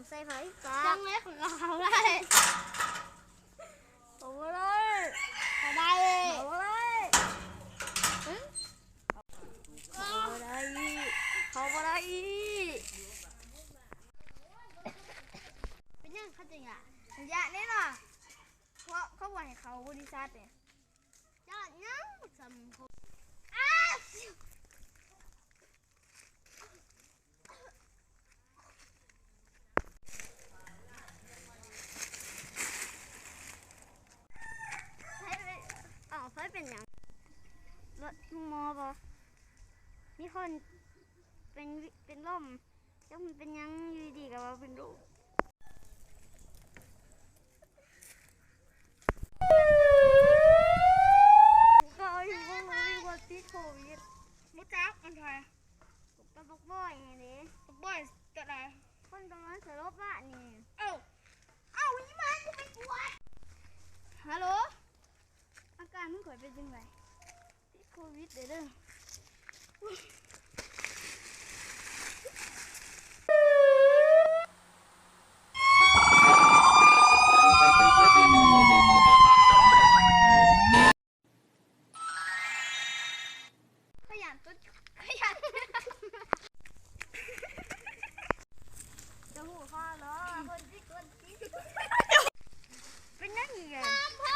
ใส่ไฟฟ้า จังเลยของเราได้ เอาเลย เขาได้ เอาเลยเอาเลยเอาเลย เป็นยังเขาจริงอ่ะ ยะนี่น่ะเพราะเขาบอกให้เขาบริษัทเนี่ย ยอดยังสำคัญ ไฟเป็นอย่างรถมอปะมีคนเป็นลมแล้วมันเป็นยังอยู่ดีกับว่าเป็นรูก็อยู่ว่ามันมีวันติดโควิด มุจักอันไทย กระบอกบ่อยไงนี่ บ่อยกระไร คนตรงนั้นสลบละนี่ เอ้าอีมากูไปปวด ฮัลโหลอาการมึงข่อยเป็นยังไงติดโควิดเด้อขยันตัวขยันจะหูข้าเหรอคนที่เป็นยังไง พ่อ